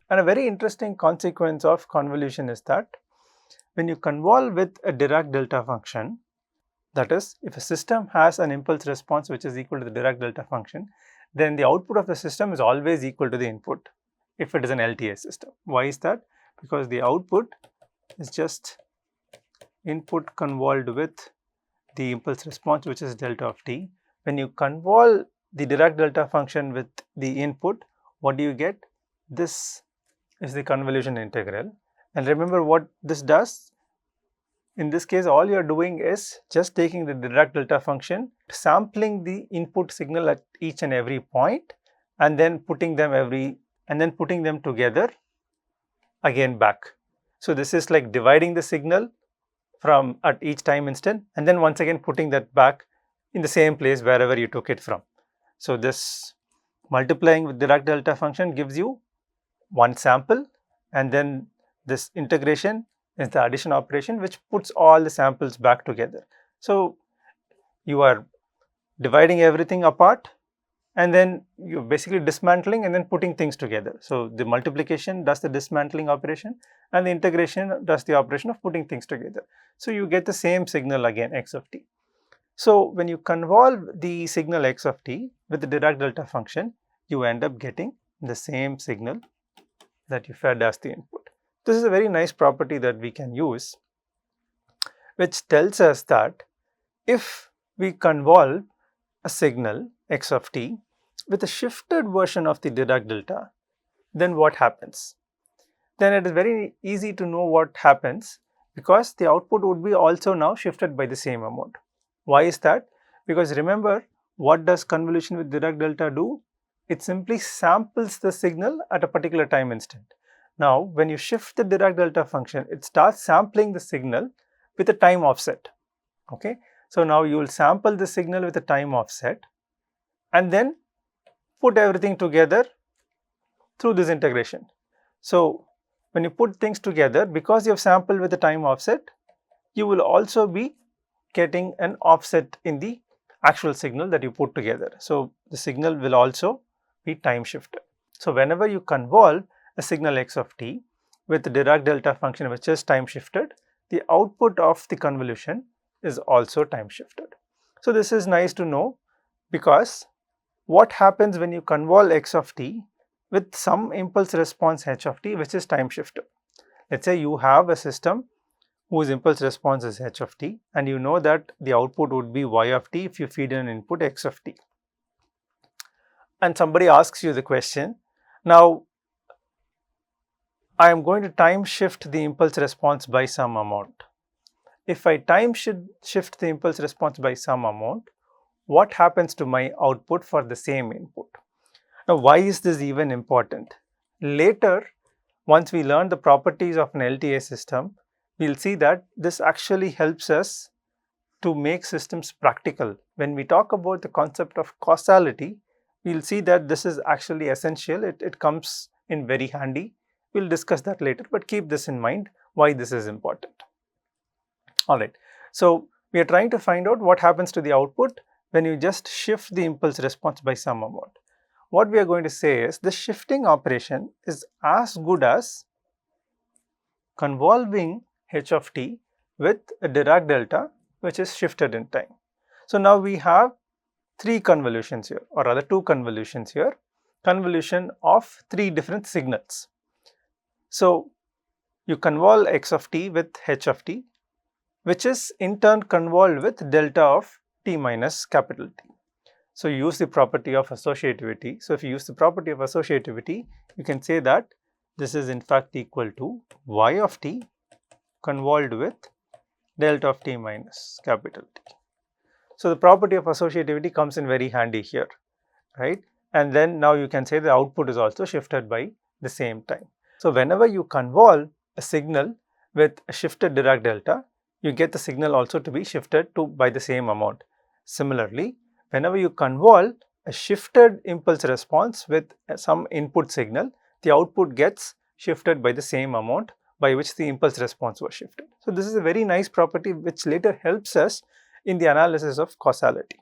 And a very interesting consequence of convolution is that when you convolve with a Dirac delta function, that is, if a system has an impulse response which is equal to the Dirac delta function, then the output of the system is always equal to the input if it is an LTI system. Why is that? Because the output is just input convolved with the impulse response, which is delta of t. When you convolve the Dirac delta function with the input, what do you get? This is the convolution integral. And remember what this does? In this case, all you are doing is just taking the Dirac delta function, sampling the input signal at each and every point, and then putting them together again back. So this is like dividing the signal from at each time instant, and then once again putting that back in the same place wherever you took it from. So this multiplying with Dirac delta function gives you one sample, and then this integration is the addition operation which puts all the samples back together. So you are dividing everything apart, and then you're basically dismantling and then putting things together. So the multiplication does the dismantling operation, and the integration does the operation of putting things together. So you get the same signal again, x of t. So when you convolve the signal x of t with the Dirac delta function, you end up getting the same signal that you fed as the input. This is a very nice property that we can use, which tells us that if we convolve a signal x of t with a shifted version of the Dirac delta, then what happens? Then it is very easy to know what happens, because the output would be also now shifted by the same amount. Why is that? Because remember, what does convolution with Dirac delta do? It simply samples the signal at a particular time instant. Now, when you shift the Dirac delta function, it starts sampling the signal with a time offset. Okay, so now you will sample the signal with a time offset and then put everything together through this integration. So when you put things together, because you have sampled with a time offset, you will also be getting an offset in the actual signal that you put together. So the signal will also be time shifted. So whenever you convolve a signal x of t with the Dirac delta function which is time shifted, the output of the convolution is also time shifted. So this is nice to know, because what happens when you convolve x of t with some impulse response h of t which is time shifted? Let's say you have a system whose impulse response is h of t, and you know that the output would be y of t if you feed in an input x of t. And somebody asks you the question, now I am going to time shift the impulse response by some amount. If I time shift the impulse response by some amount, what happens to my output for the same input? Now, why is this even important? Later, once we learn the properties of an LTI system, we will see that this actually helps us to make systems practical. When we talk about the concept of causality, we will see that this is actually essential. It comes in very handy. We will discuss that later, but keep this in mind, why this is important. Alright, so we are trying to find out what happens to the output when you just shift the impulse response by some amount. What we are going to say is the shifting operation is as good as convolving h of t with a Dirac delta which is shifted in time. So now we have three convolutions here, or rather two convolutions here, convolution of three different signals. So you convolve x of t with h of t, which is in turn convolved with delta of t minus capital T. So you use the property of associativity. So if you use the property of associativity, you can say that this is in fact equal to y of t convolved with delta of t minus capital T. So the property of associativity comes in very handy here, right? And then now you can say the output is also shifted by the same time. So whenever you convolve a signal with a shifted Dirac delta, you get the signal also to be shifted by the same amount. Similarly, whenever you convolve a shifted impulse response with some input signal, the output gets shifted by the same amount by which the impulse response was shifted. So this is a very nice property which later helps us in the analysis of causality.